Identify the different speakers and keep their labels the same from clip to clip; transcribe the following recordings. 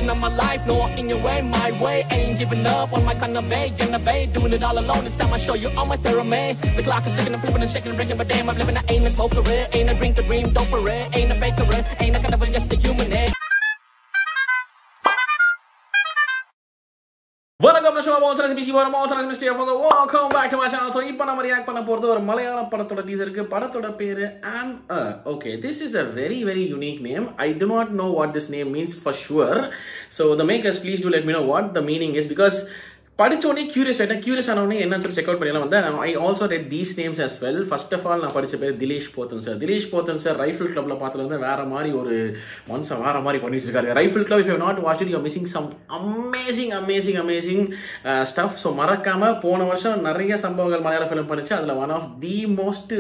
Speaker 1: vision of my life, no in your way, my way. Ain't giving up on my kind of way, doing it all alone. This time I show you all my pyramid. The clock is ticking and flipping and shaking and breaking, but damn, I'm living. I ain't a smoker, ain't a drink, a dream, don't parade, ain't a faker, ain't a kind of just a human.
Speaker 2: வணக்கம் welcome back to my channel. So இப்போ நம்ம react பண்ண போறது ஒரு மலையாள படத்தோட டீசருக்கு. படத்தோட பேரு okay, this is a very unique name. I do not know what this name means for sure. So the makers, please do let me know what the meaning is, because படிச்சோனே curious ஆனவனே என்னன்னு சொல்லி check out பண்ணிடலாம் வந்து. I also read these names as well. First of all நான் படிச்ச பேர் திலேஷ் Pothen sir rifle கிளப்ல பார்த்ததுல வந்து வேற மாதிரி ஒரு மனுஷன் வேற மாதிரி பண்ணிட்டு இருக்காரு. Rifle club, if you have not watched it, you are missing some amazing stuff. So மறக்காம போன வருஷம் நிறைய சம்பவங்கள் மலையாள ஃபிலிம் பண்ணிச்சு. அதில் ஒன் ஆஃப் தி மோஸ்ட்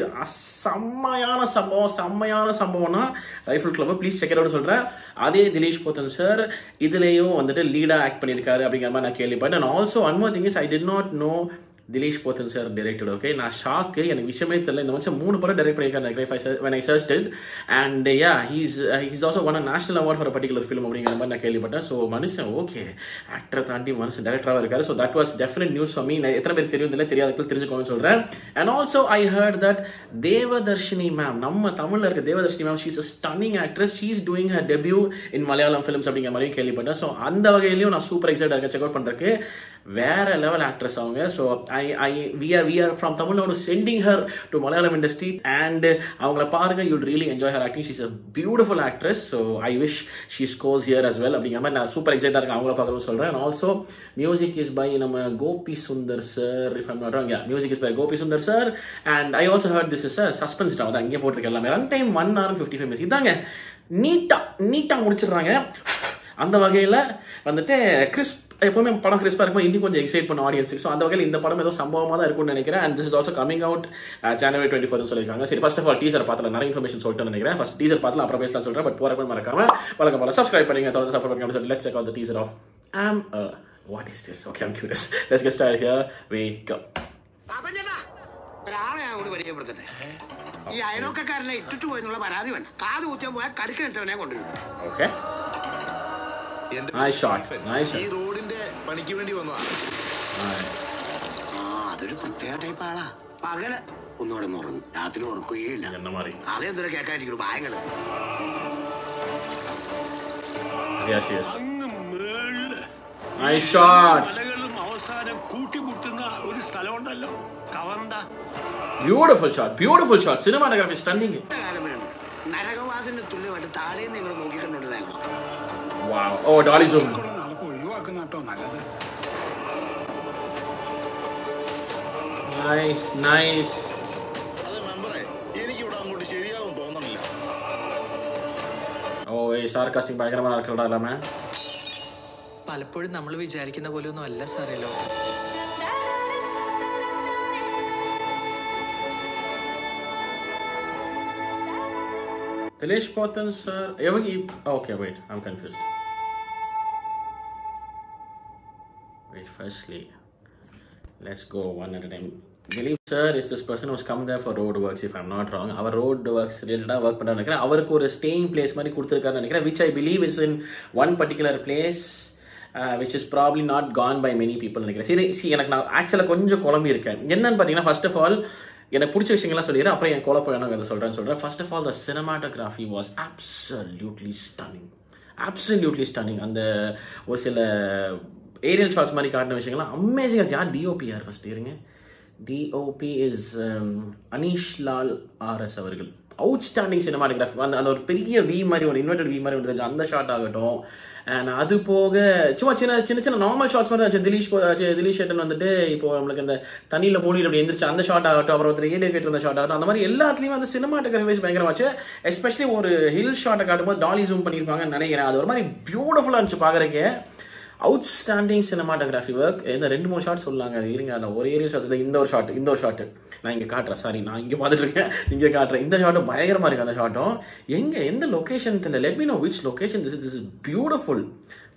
Speaker 2: செம்மையான சம்பவம்னா rifle club. Please check out சொல்றேன். அதே திலேஷ் போத்தன் சார் இதுலேயும் வந்துட்டு லீடா ஆக்ட் பண்ணியிருக்காரு அப்படிங்கிற மாதிரி நான் கேள்விப்பட்டேன். And also one more thing is, I did not know Dilesh Pothan sir directed. Okay, நான் ஷாக்கு, எனக்கு விஷயமே தெரியல. இந்த வருஷம் 3 படம் டைரக்ட் பண்ணியிருக்காரு when I searched it. And yeah, he's also won a national award for a particular film அப்படிங்கிற மாதிரி நான் கேள்விப்பட்டேன். ஸோ மனுஷன் ஓகே ஆக்டரை தாண்டி மனுஷன் டைரக்டராக இருக்காரு. So that was definite news for me. எத்தனை பேர் தெரியும் தெரியாதவர்கள் தெரிஞ்சுக்கோன்னு சொல்கிறேன். And also I heard that Devadarshini ma'am, நம்ம தமிழில் இருக்க Devadarshini ma'am, she's a stunning actress. She is doing her debut in Malayalam films அப்படிங்கிற மாதிரியும் கேள்விப்பட்டேன். ஸோ அந்த வகையிலையும் நான் சூப்பர் எக்ஸைட்டாக இருக்கேன் செக் அவுட் பண்ணுறதுக்கு. வேற லெவல் ஆக்ட்ரஸ் அவங்க. So we are from Tamil Nadu sending her to Malayalam industry, and avangala paaruga, you'll really enjoy her acting. She's a beautiful actress, so I wish she scores here as well அப்படிங்கிற மாதிரி நான் super எக்ஸைட்டாக இருக்கேன் அவங்கள பார்க்கணும்னு சொல்கிறேன். And also music is by நம்ம Gopi Sundar sir, if I'm not wrong. Music is by Gopi Sundar sir. And I also heard this is suspense drama. அங்கே போட்டிருக்கேன் எல்லாமே. Run time 1 hour 55 minutes. இதாங்க நீட்டாக முடிச்சிடுறாங்க. அந்த வகையில் வந்துட்டு எப்பவுமே படம் கிறிஸ்பா இருக்கும், இன்னும் கொஞ்சம் எக்ஸைட் பண்ண ஆடியன்ஸுக்கு. ஸோ அந்த வகையில் இந்த படம் ஏதோ சம்பவமாக தான் இருக்கும்னு நினைக்கிறேன். And this is also coming out January 24 சொல்லியிருக்காங்க. சரி, ஃபர்ஸ்ட் ஆஃப் ஆல் டீசர் பார்த்துல நிறைய இன்ஃபர்மேஷன் சொல்லிட்டு நினைக்கிறேன். ஃபர்ஸ்ட் டீசர் பார்த்துல அப்புறம் பேசலாம் சொல்கிறேன். பட் போகிறப்ப மறக்காம வழக்கம் போல சப்ஸ்கிரைப் பண்ணுங்க, தொடர்ந்து சப்போர்ட் பண்ணுங்க. சொல்லி let's check out the teaser of what is this? Okay, I'm curious. Let's get started. Here we go.
Speaker 3: ഈ അയലോക്കാരനെ ഇട്ടിട്ട് പോയെന്നുള്ള പരാതി വേണം. കാത് കുത്തിയാൻ പോയാൽ കടുക്കിട്ടവനെ കൊണ്ടുവരും.
Speaker 2: Okay. Nice shot.
Speaker 3: ഈ റോഡിന്റെ പണിക്ക് വേണ്ടി വന്നതാ. അതൊരു പ്രത്യേക ടൈപ്പ് ആളാ. പകല് ഒന്നുകൂടെ ഉറങ്ങും, രാത്രി ഉറക്കുകയില്ല. അതെന്തൊരു കേൾക്കാതിരിക്കണം ഭയങ്കര.
Speaker 2: Nice shot.
Speaker 4: അവസാനം കൂട്ടിമുട്ടുന്ന ഒരു സ്ഥലമുണ്ടല്ലോ, കവന്ത.
Speaker 2: Beautiful shot. Cinematography stunning.
Speaker 3: നരകവാസിന്റെ തുല്യമായിട്ട് താഴെ നിങ്ങൾ നോക്കിക്കണ്ടുണ്ടായിരുന്നു.
Speaker 2: Wow. Oh, dolly zoom. Nice. Oh, sarcastic ഭയങ്കരമായ ആൾക്കാരുടെ man.
Speaker 5: പലപ്പോഴും നമ്മൾ വിചാരിക്കുന്ന പോലെ ഒന്നും അല്ല സാറല്ലോ.
Speaker 2: Dilesh Pothan sir. Okay, wait. I'm confused. Wait, firstly, let's go one at a time. Dilesh sir is this person who's come there for road works, if I'm not wrong. Our road works related work பண்ண நினைக்கிறேன். அவருக்கு ஒரு staying place மாதிரி கொடுத்துருக்காருன்னு நினைக்கிறேன், which I believe is in one particular place, which is probably not gone by many people நினைக்கிறேன். சரி, எனக்கு நான் ஆக்சுவலாக கொஞ்சம் குழம்பி இருக்கேன். என்னன்னு பார்த்தீங்கன்னா, ஃபர்ஸ்ட் ஆஃப் ஆல் எனக்கு பிடிச்ச விஷயங்கள்லாம் சொல்லிடுறேன், அப்புறம் என் குழப்பம் என்ன அதை சொல்கிறேன். First of all, the cinematography was absolutely stunning. அந்த ஒரு சில ஏரியல் ஷாட்ஸ் மாதிரி காட்டின விஷயங்கள்லாம் அமேசிங்காக. யார் டிஓபி? யார் ஃபர்ஸ்ட் இருங்க. DOP is Aneesh Lal RS அவர்கள். Outstanding cinematography. அந்த ஒரு பெரிய வி மாதிரி, ஒரு இன்வெர்டட் வி மாதிரி வந்து அந்த ஷாட் ஆகட்டும். அண்ட் அது போக சும்மா சின்ன நார்மல் ஷாட்ஸ் மாதிரி இருந்துச்சு. திலீஷ் ஷெட்டன் வந்துட்டு இப்போ நம்மளுக்கு இந்த தண்ணியில் மூடிட்டு அப்படி எந்திரிச்சு அந்த ஷாட் ஆகட்டும், அப்புறம் ஒருத்தர் ஏடியோ கேட்டு இருந்த ஷாட் ஆகட்டும், அந்த மாதிரி எல்லாத்துலேயுமே வந்து சினிமாட்டோகிராஃபி பயங்கரமாச்சு. எஸ்பெஷலி ஒரு ஹில் ஷாட்டை காட்டும்போது டாலி ஜூம் பண்ணியிருப்பாங்கன்னு நினைக்கிறேன். அது ஒரு மாதிரி பியூட்டிஃபுல்லாக இருந்துச்சு பார்க்குறக்கே. Outstanding cinematography work. இந்த 2-3 ஷாட் சொல்லாங்க, அது இருங்க. அந்த ஒரு ஏரியல் ஷாட், இந்த ஒரு ஷாட்டு நான் இங்கே காட்டுறேன். சாரி, நான் இங்கே பார்த்துட்டு இருக்கேன், இங்கே காட்டுறேன். இந்த ஷாட்டும் பயங்கரமாக இருக்குது. அந்த ஷாட்டும் எந்த லொக்கேஷன் தெரியல. Let me know which location this is beautiful.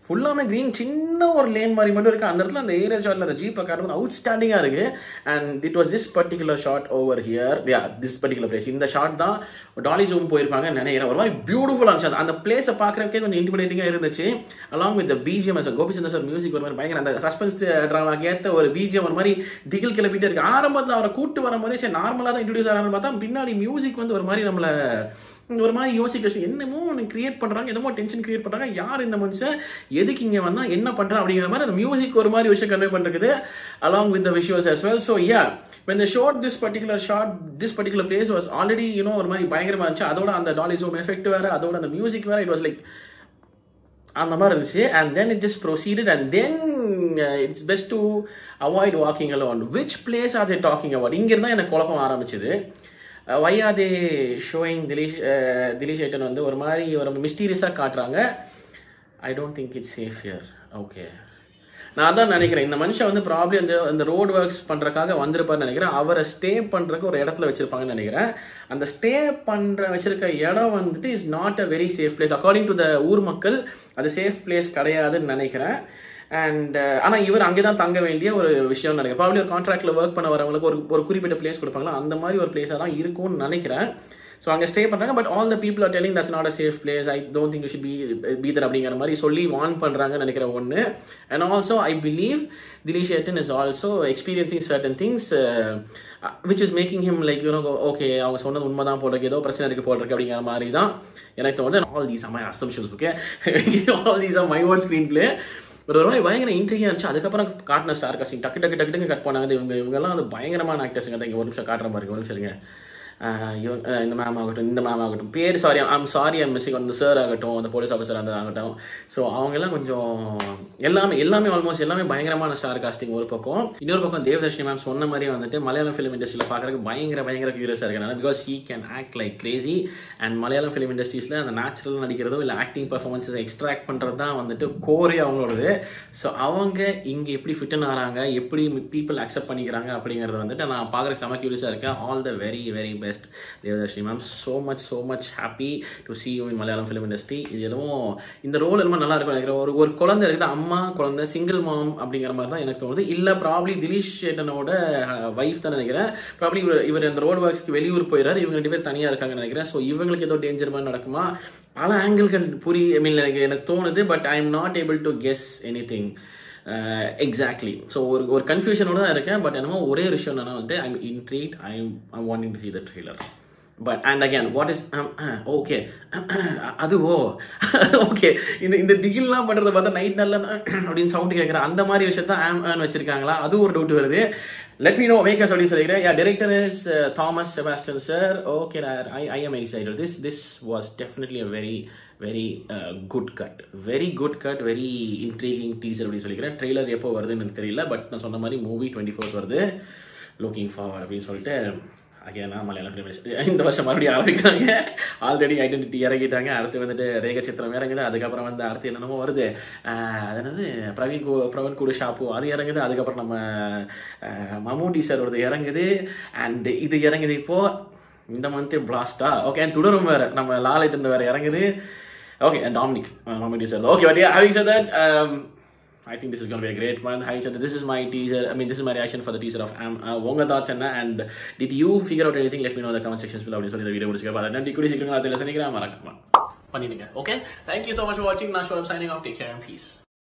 Speaker 2: ஃபுல்லாமே க்ரீன், சின்ன ஒரு லேன் மாதிரி மட்டும் இருக்குது அந்த இடத்துல. அந்த ஏரியா ஷாட்டில் அந்த ஜீப்பை காட்டுறது அவுட்ஸ்டாண்டிங்காக இருக்குது. And it was this particular shot over here, this particular place. இந்த ஷாட் தான் டாலி ஜூம் போயிருப்பாங்கன்னு நினைக்கிறேன். ஒரு மாதிரி பியூட்டிஃபுல்லாக இருந்துச்சு அந்த பிளேஸை பார்க்குறதுக்கே கொஞ்சம் இன்டிமிடேட்டிங்காக இருந்துச்சு. Along with BGM Gopichandra sir music ஒரு மாதிரி பயங்கர அந்த சஸ்பென்ஸ் ட்ராமாக்கு ஏற்ற ஒரு பிஜிஎம் ஒரு மாதிரி திகில் கிளப்பிட்டே இருக்கு. ஆரம்பத்தில் அவரை கூட்டு வரும்போதே சரி நார்மலாக தான் இன்ட்ரடியூஸ் ஆகிறான்னு பார்த்தா பின்னாடி மியூசிக் வந்து ஒரு மாதிரி நம்மளை ஒரு மாதிரி யோசிக்க என்னமோ ஒன்று கிரியேட் பண்ணுறாங்க, என்னமோ டென்ஷன் கிரியேட் பண்ணுறாங்க. யார் இந்த மனுஷன், எதுக்கு இங்கே வந்தால் என்ன பண்ணுறான் அப்படிங்கிற மாதிரி அந்த மியூசிக் ஒரு மாதிரி விஷயம் கன்வே பண்ணிருக்குது along with the visuals as well. So yeah, when they showed this particular place was already ஒரு மாதிரி பயங்கரமாக இருந்துச்சு. அதோட அந்த டாலி ஜூம் எஃபெக்ட் வேறு, அதோட அந்த மியூசிக் வேறு, இட் வாஸ் லைக் அந்த மாதிரி இருந்துச்சு. And then it just proceeded and then it's best to avoid walking alone. Which place are they talking about? இங்கிருந்தான் எனக்கு குழப்பம் ஆரம்பிச்சுது. Why are they showing Dileesh ஏட்டன் வந்து ஒரு மாதிரி ஒரு மிஸ்டீரியஸாக காட்டுறாங்க. I don't think it's safe here. Okay, நான் அதான் நினைக்கிறேன் இந்த மனுஷன் வந்து ப்ராப்ளி அந்த ரோடு ஒர்க்ஸ் பண்ணுறக்காக வந்திருப்பார்னு நினைக்கிறேன். அவரை ஸ்டே பண்ணுறக்கு ஒரு இடத்துல வச்சுருப்பாங்கன்னு நினைக்கிறேன். அந்த ஸ்டே வச்சிருக்க இடம் வந்துட்டு is not a very safe place according to the ஊர் மக்கள். அது சேஃப் பிளேஸ் கிடையாதுன்னு நினைக்கிறேன். அண்ட் ஆனால் இவர் அங்கே தான் தங்க வேண்டிய ஒரு விஷயம் நினைக்கிறேன். ப்ராப்ளி ஒரு கான்ட்ராக்டில் ஒர்க் பண்ண வரவங்களுக்கு ஒரு குறிப்பிட்ட பிளேஸ் கொடுப்பாங்களா, அந்த மாதிரி ஒரு பிளேஸாக தான் இருக்கும்னு நினைக்கிறேன். ஸோ அங்கே ஸ்டே பண்ணுறாங்க. But all the people are telling that's not a safe place, I don't think you should be there அப்படிங்கிற மாதிரி சொல்லி வார்ன் பண்ணுறாங்கன்னு நினைக்கிறேன் ஒன்று. And also I believe Dileesh ettan is also experiencing certain things which is making him like okay அவங்க சொன்னது உண்மை தான் போடுறதுக்கு ஏதோ பிரச்சனை இருக்குது போடுறதுக்கு அப்படிங்கிற மாதிரி தான் எனக்கு தோணுது. All these are my assumptions. Okay, all these are my own screen play. ஒரு மாதிரி பயங்கர இன்ட்ரிகாக இருந்துச்சு. அதுக்கப்புறம் காட்டின ஸ்டார் காஸ்டிங் டக்கு கட் பண்ணாங்க. இவங்கெல்லாம் வந்து பயங்கரமான ஆக்டர்ஸுங்க தான். இங்கே ஒரு நிமிஷம் காட்டுற பாருங்க, ஒரு நிமிஷம் இருங்க. இந்த மேம் ஆகட்டும் பேர் ஐம் மிஸ்ஸிங் அந்த சார் ஆகட்டும், அந்த போலீஸ் ஆஃபீஸர் அந்த ஆகட்டும். ஸோ அவங்கெல்லாம் கொஞ்சம் எல்லாமே ஆல்மோஸ்ட் எல்லாமே பயங்கரமான ஸ்டார் காஸ்டிங் ஒரு பக்கம். இன்னொரு பக்கம் தேவதர்ஷினி மேம் சொன்ன மாதிரி வந்துட்டு மலையாளம் ஃபிலிம் இண்டஸ்ட்ரியில் பார்க்குறதுக்கு பயங்கர கியூரியஸாக இருக்கேன். Because he can act like crazy. And Malayalam film இண்டஸ்ட்ரீஸில் அந்த நேச்சுரல் நடிக்கிறதோ இல்லை ஆக்டிங் பர்ஃபார்மன்ஸை எக்ஸ்ட்ராக்ட் பண்ணுறது தான் வந்துட்டு கோரே அவங்களோடது. ஸோ அவங்க இங்கே எப்படி ஃபிட்டுன்னு ஆகிறாங்க, எப்படி பீப்புள் அக்செப்ட் பண்ணிக்கிறாங்க அப்படிங்கிறது வந்துட்டு நான் பார்க்குறதுக்கு செம கியூரியஸாக இருக்கேன். All the very best Devadarshini ma'am. so much happy to see you in Malayalam film industry. இது எதுவும் இந்த ரோல் எல்லாம் நல்லா இருக்கும் நினைக்கிறேன். ஒரு குழந்தை இருக்குது, அம்மா குழந்தை சிங்கிள் மாம் அப்படிங்கிற மாதிரி தான் எனக்கு தோணுது. இல்லை ப்ராப்ளி திலீஷ் ஏட்டனோட வைஃப் தான் நினைக்கிறேன். ப்ராப்ளி இவர் அந்த ரோடு ஒர்க்ஸ்க்கு வெளியூர் போயிடாரு, இவங்க 2 பேர் தனியாக இருக்காங்கன்னு நினைக்கிறேன். ஸோ இவங்களுக்கு ஏதோ டேஞ்சர் மாதிரி நடக்குமா, பல ஆங்கிள்கள் எனக்கு தோணுது. But I am not able to guess anything exactly. So ஒரு கன்ஃபியூஷனோட தான் இருக்கேன். பட் என்னமோ ஒரே விஷயம் என்னன்னா வந்து I am intrigued, I am wanting to see the trailer. But and again what is okay அதுவோ ஓகே இந்த திகில்லாம் பண்ணுறத பார்த்தா நைட் நல்லா அப்படின்னு சவுண்டு கேட்குறேன். அந்த மாதிரி விஷயத்த வச்சிருக்காங்களா, அது ஒரு டவுட் வருது. Let me know, make us அப்படின்னு சொல்லிக்கிறேன். Yeah, director is Thomas Sebastian sir. Okay, I am excited. This was definitely a very good cut, very intriguing teaser அப்படின்னு சொல்லிக்கிறேன். ட்ரெய்லர் எப்போ வருதுன்னு எனக்கு தெரியல. பட் நான் சொன்ன மாதிரி மூவி 24th வருது. லுக்கிங் ஃபார்வர்ட் அப்படின்னு சொல்லிட்டு அகேனா மலையாளம் ஃபிலிம் இந்த வருஷம் மறுபடியும் ஆரம்பிக்கிறாங்க. ஆல்ரெடி ஐடென்டிட்டி இறங்கிட்டாங்க. அடுத்து வந்துட்டு ரேக சித்திரம் இறங்குது. அதுக்கப்புறம் வந்து அடுத்து என்னென்னமோ வருது. அது என்னது பிரவீன் கூட ஷாப்பு அது இறங்குது. அதுக்கப்புறம் நம்ம மம்மூட்டி சார் வருது இறங்குது. அண்ட் இது இறங்குது இப்போது இந்த மந்த்து பிளாஸ்டா. ஓகே, அண்ட் தொடரும் வேறு நம்ம லாலைட் இருந்து வேறு இறங்குது. Okay, and Dominic Mammootty sir. Okay, but having said that, I think this is going to be a great one. Having said that, this is my teaser. I mean, this is my reaction for the teaser of Vonga thoughts and did you figure out anything? Let me know in the comment sections below. Apdi solli the video mudichukka paara. Nandi kudi sikram adha senikiram marakama. Panninga. Okay? Thank you so much for watching. Nashwaram signing off. Take care and peace.